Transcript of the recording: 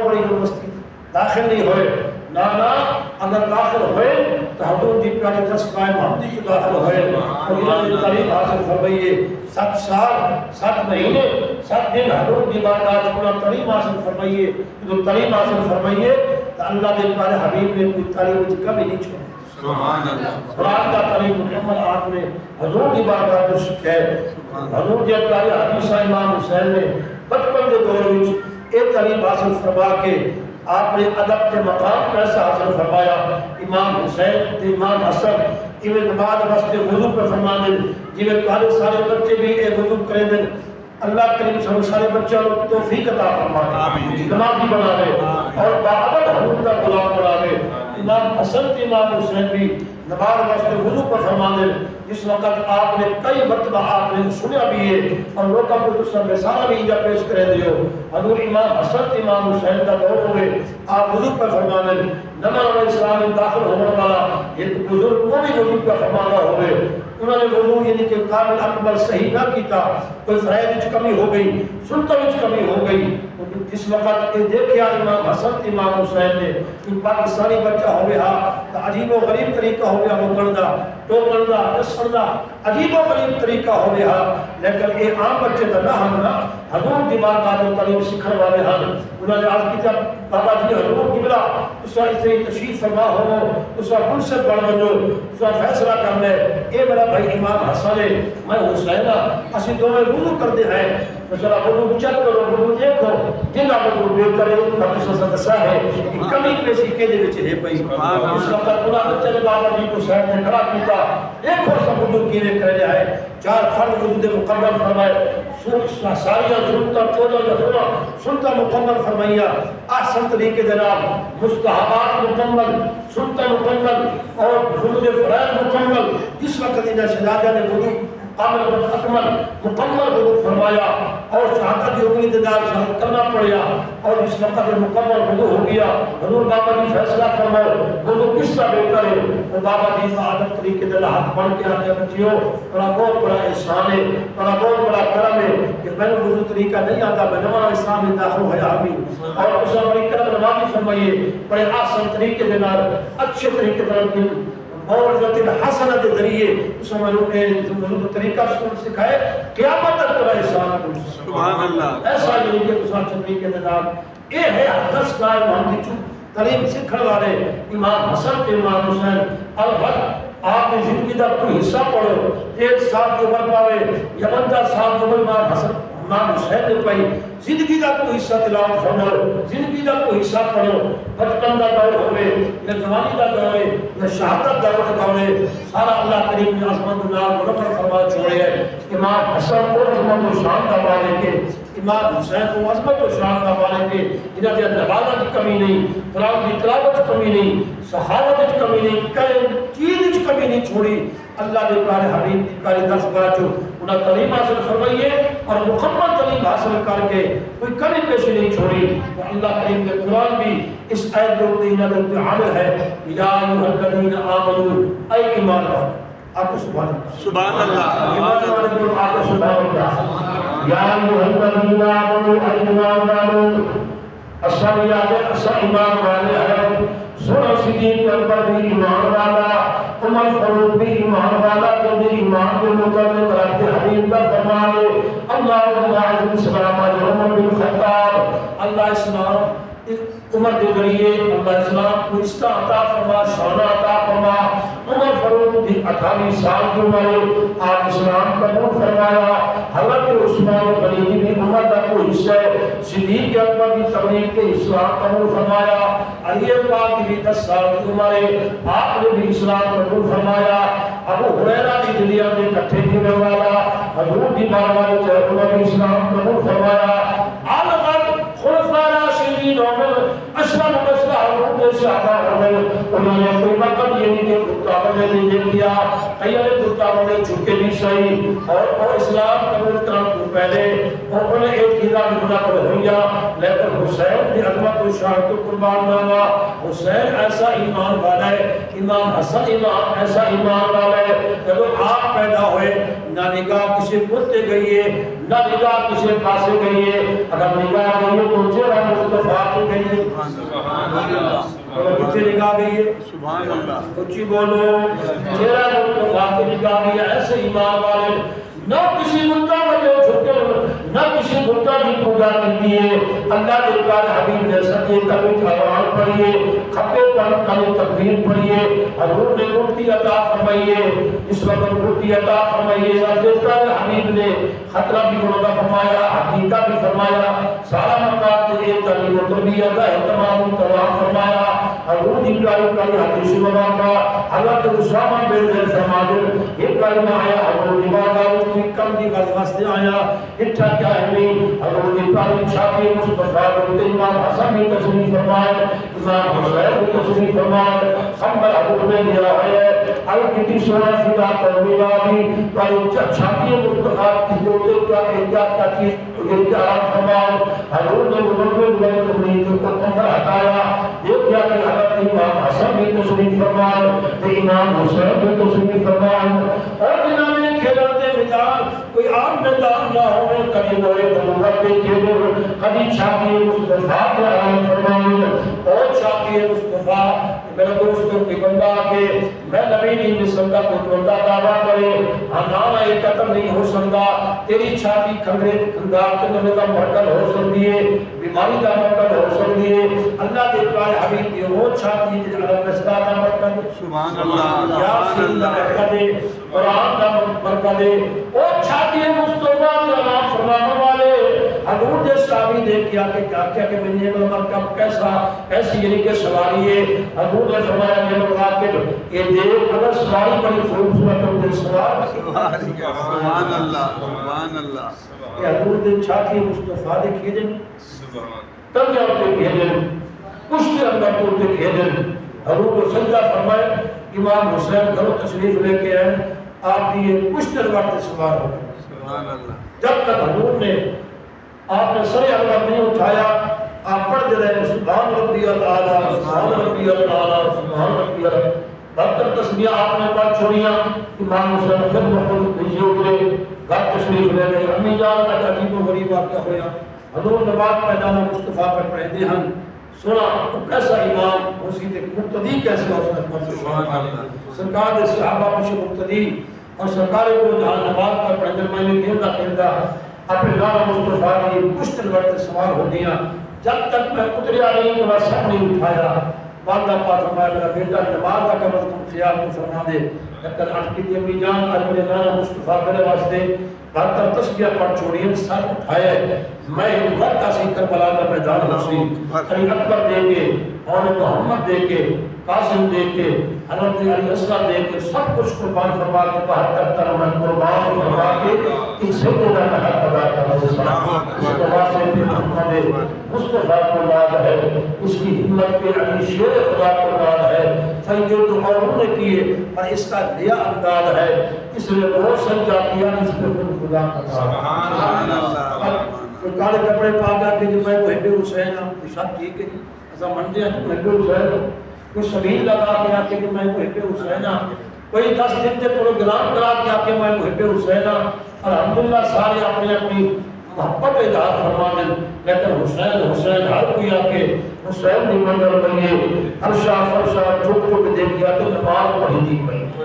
بہت بڑی یونیورسٹی داخل نہیں ہوئے، نانا اگر داخل ہوئے تو حضور دی پیاری دستگاہ محمدی کے داخل ہوئے اور انہوں نے تعلیم حاصل فرمائیے 7 سال 7 مہینے 7 دن حضور دی بارگاہ میں تعلیم حاصل فرمائیے. جو تعلیم حاصل فرمائیے تو اللہ دے پیارے حبیب نے کوئی تعلیم کی کمی نہیں چھوڑی. سبحان اللہ. قرآن کا تعلیم مکمل آپ نے حضور دی بارگاہ میں سیکھا ہے. حضور دی پیارے حدیث امام حسین نے بچپن کے دور میں یہ تعلیم حاصل فرما کے آپ نے ادب کے مقام کیسے حاصل فرمایا. امام حسین تے امام حسن ایویں نماز واسطے وضو پہ فرمانے جویں سارے بچے بھی اے وضو کریں دے. اللہ کریم صلی اللہ علیہ وسلم سارے بچوں کو توفیق عطا فرمائے، نمازی بناوے اور باادب حضور کا غلام بناوے. امام حسن تے امام حسین بھی نماز واسطے وضو پر فرمانے جس وقت آپ نے کئی مرتبہ آپ نے سنیا بھی ہے اور لوگوں کو تو سب رسالہ بھی انجا پیش کرے دیو. حضور امام حسن تے امام حسین کا دور ہوئے آپ وضو پر فرمانے نماز علیہ السلام میں داخل ہونے والا ایک بزرگ کو بھی وضو پر فرمانا ہوئے. انہوں نے وضو یعنی کہ کامل اکمل صحیح نہ کیتا، کوئی فرائض وچ کمی ہو گئی، سنتوں وچ کمی ہو گئی. اس وقت یہ دیکھیا امام حسن امام حسین نے کہ پاکستانی بچہ ہوئے ہاں تو عجیب و غریب طریقہ ہوئے ہاں مکن دا ٹوکن دا نسل دا عجیب و غریب طریقہ ہوئے ہاں. لیکن یہ عام بچے دا نہ ہم نا حضور دی بارگاہ جو تعلیم سکھن والے ہاں. انہوں نے عرض کیا بابا جی حضور قبلہ تسا اسے تشریف فرما ہو تسا منصب بن وجو تسا فیصلہ کر لے. اے میرا بھائی امام حسن ہے میں حسین اسی دونوں وضو کرتے ہیں تو ذرا وضو چیک کرو وضو دیکھو جنہ وضو بے کرے تو تسا دسا ہے کمی پیشی کے دے وچ ہے پئی. اس وقت انہاں بچے نے بابا جی کو شہر نے کھڑا کیتا دیکھو سب وضو کیویں کر رہا ہے. 4 فرض وضو دے مکمل فرمائے ساریاں سنتا 14 یا 16 سنتا مکمل فرمائیا احسن طریقے دے نال مستحبات مکمل سنتا مکمل اور وضو دے فرائض مکمل. جس وقت انہاں شہزادہ نے وضو کامل اکمل مکمل وضو فرمایا اور شہادت کی امید دار شہادت کرنا پڑیا اور اس وقت مکمل وضو ہو گیا. حضور بابا جی فیصلہ فرماؤ وضو کس طرح بہتر ہے. اور بابا جی کا عادت طریقے دے ہاتھ بن کے آتے بچیو بڑا بہت بڑا احسان ہے بڑا بہت بڑا کرم ہے کہ میں نے وضو طریقہ نہیں آتا میں نواں اسلام میں داخل ہوا بھی اور اس بڑی کرم نوازی فرمائیے بڑے آسان طریقے دے نال اچھے طریقے دے اور جو تیرا حسنہ دے ذریعے اس میں لوگ طریقہ سکھائے قیامت تک تیرا احسان ہے. سبحان اللہ. ایسا یہ کہ اس طریقے دے نال اے ہے دستگاہ محمدی چوں تعلیم سکھن والے امام حسن تے امام حسین. البتہ آپ نے زندگی دا کوئی حصہ پڑھو 1 سال کی عمر پاوے یا 15 سال کی عمر امام حسن امام حسین نے پائی زندگی دا کوئی حصہ تلاوت فرماؤ زندگی دا کوئی حصہ پڑھو. بچپن دا دور ہوئے یا جوانی دا دور ہے یا شہادت دا دور ہے سارا اللہ کریم نے عظمت نال منور فرما چھوڑے ہے. امام حسن کو عظمت و شان دا مالک ہے امام حسین کو عظمت و شان دا مالک ہے. انہاں دی نمازاں دی کمی نہیں قرآن دی تلاوت دی کمی نہیں صحابت دی کمی نہیں کئی چیز دی کمی نہیں چھوڑی. اللہ دے پیارے حبیب دی پیاری دستگاہ چوں انہاں تعلیم حاصل فرمائیے اور مکمل تعلیم حاصل کر کے کوئی کمی پیشی نہیں چھوڑی. اللہ کریم کے قرآن بھی اس آیت کے اوپر انہاں دے عامل ہے یا ایھا الذین آمنوا اے ایمان والو آپ کو سبحان اللہ سبحان اللہ. ایمان والو آپ کو سبحان اللہ. یا ایھا الذین آمنوا اے ایمان والو اصل ایمان والے ہیں. سورہ صدیق کے اندر بھی ایمان والا عمر فاروق بھی ایمان والا جو بھی ایمان کے مطابق رب حبیب کا فرمانے اللہم اعز الاسلام عمر بن خطاب. اللہ اسلام عمر کے ذریعے اللہ اسلام کو استعاء عطا فرما شان عطا فرما. عمر فاروق بھی 28 سال کی عمر آپ اسلام قبول فرمایا. حضرت عثمان غنی بھی عمر کا کوئی حصہ ہے صدیق اکبر کی تبلیغ کے اسلام قبول فرمایا. علی پاک کی بھی 10 سال کی عمر ہے آپ نے بھی اسلام قبول فرمایا. ابو ہریرہ کی دنیا میں اکٹھے کینے والا حضور کی بارگاہ میں انہوں نے اسلام قبول فرمایا. خلفاء راشدین عمر اشرف حضور نے صحابہ ہوئے انہوں نے کوئی مقصد یہ نہیں کہ گفتاو نے نہیں کیا کئی نے گفتاو نے چھکے نہیں صحیح اور اسلام قبول کرنے کو پہلے انہوں نے ایک ہیرا بنا پر ہویا لیکن حسین کی عظمت و شان کو قربان جانا حسین ایسا ایمان والا ہے امام حسن امام ایسا ایمان والا ہے جب آپ پیدا ہوئے نہ نگاہ کسی بولتے گئی ہے نہ نگاہ کسی پاسے گئی ہے اگر نگاہ گئی ہے تو چہرہ مصطفیٰ کی گئی ہے سبحان اللہ اگر کسی نگاہ گئی ہے سبحان اللہ کچھ بولو چہرہ مصطفیٰ کی نگاہ گئی ہے ایسے ایمان والے نہ کسی مدعا والے جھکے نہ کسی مدعا کی پوجا کی دیئے اللہ کے پیارے حبیب نے سجدے کرنے کا قرآن پڑھیے کھپے پر کلی تکبیر پڑھیے حضور نے مفتی عطا فرمائیے اس وقت مفتی عطا فرمائیے اللہ کے پیارے حبیب نے خطرہ بھی وعدہ فرمایا حقیقت بھی فرمایا سارا مقام کے ایک تعلیم و تربیت کا اہتمام تمام فرمایا حضور کی پیاری حدیث مبارکہ حضرت اسامہ بن زید فرماتے ایک کلمہ آیا حضور کی بارگاہ میں کم دی گل واسطے آیا اٹھا کیا ہے نہیں حضور کی پیاری چھاتی مصطفیٰ بنتے امام حسن بھی تشریف فرمائے امام حسین بھی تشریف فرمائے خمبر حضور نے دیا ہے کتنی سونا فدا کرنے والی پیاری چھاتی مصطفیٰ کی دوتے کا احتیاط کا چیز یہ کیا فرمائے حضور نے مصطفیٰ بن تمہیں جو خمبر ہٹایا دیکھیا کہ حضرت امام حسن بھی تشریف فرمائے امام حسین بھی تشریف فرمائے اور جنہوں نے کھیلتے میدان کوئی عام میدان نہ ہوئے کبھی ہوئے نبوت کے کھیلے کبھی چھاپیے مصطفیٰ کے آرام فرمائے اور چھاپیے مصطفیٰ میرے دوستوں کی بندہ کے میں نبی نہیں مل سکتا کوئی بندہ دعویٰ کرے ہمارا یہ قتل نہیں ہو سکتا تیری چھاپی کھنگرے کھنگار کے نمے کا مرکل ہو سکتی ہے بیماری کا مرکل ہو سکتی ہے اللہ کے پیارے حبیب کی وہ چھاپی جس علم نسکا کا مرکل سبحان اللہ یا سین کا مرکل ہے قرآن کا مرکل ہے وہ چھاپی مصطفیٰ کے نام فرمانے والے حضور نے صحابی دیکھ کیا کہ میں نے مرکب کیسی یعنی کہ سواری ہے حضور نے فرمایا کہ مرکب یہ دیکھ اگر سواری بڑی خوبصورت ہو تو سوار سبحان اللہ سبحان اللہ کہ حضور نے چھاتی مصطفیٰ دے کھیجن تب جاؤ کے کھیجن کشت اندر تو دے کھیجن حضور کو سجدہ فرمائے امام حسین گھروں تشریف لے کے آئے آپ دیئے کشت اندر سوار ہو گئے سبحان اللہ جب تک حضور نے آپ نے سر اکبر نہیں اٹھایا آپ پڑھ دے رہے سبحان ربی العالی سبحان ربی العالی سبحان ربی العالی بہتر تسبیح آپ نے پڑھ چھوڑیاں امام حسین خود بخود بھیجے اترے گھر تشریف لے گئے امی جان کا عجیب و غریب واقعہ ہوا حضور نماز پیدانا مصطفیٰ پر پڑھے دے ہم سنا کیسا امام اسی تے مقتدی کیسے ہو سکتا سرکار دے صحابہ پیچھے مقتدی اور سرکار کو جہاں نماز پر پڑھنے میں نے کھیلتا اپنے نام مصطفیٰ کی کشتن ورد سوار ہو دیا جب تک میں اتریا نہیں تو میں سب نہیں اٹھایا والدہ پاک فرمایا میرا بیٹا نماز کا کم از کم خیال تو فرما دے لیکن آج کی امی جان آج میرے نانا مصطفیٰ میرے واسطے بہتر تسبیح پڑھ چھوڑی سر اٹھائے میں ایک وقت اسی کربلا کا میدان حسی علی اکبر دے کے اور محمد دے کے قاسم دے کے حضرت علی اصغر دے کے سب کچھ قربان فرما کے 72 طرح میں قربان فرما کے ان سیدنا کا حق ادا کرنا مصطفیٰ سے بھی محمد مصطفیٰ کو یاد ہے اس کی ہمت پہ علی شیر خدا کو یاد ہے فائدے تو اوروں نے کیے پر اس کا نیا انداز ہے اس نے بہت سجدہ کیا اس پہ خود خدا کا سبحان اللہ کوئی کالے کپڑے پا گیا کہ میں وہ ہڈے حسین ہوں کوئی سب ٹھیک ہے ایسا منڈے ہیں کہ ہڈے حسین ہوں کوئی سبیل لگا کے آکے کہ میں وہ ہڈے حسین ہوں کوئی 10 دن کے پروگرام کرا کے آکے میں وہ ہڈے حسین ہوں الحمدللہ سارے اپنی اپنی محبت اظہار فرما دیں لیکن حسین حسین ہر کوئی آکے حسین نہیں منظر بنیے ہر شاہ فرشاہ چک چک دیکھیا تو نماز پڑھی دی پڑھی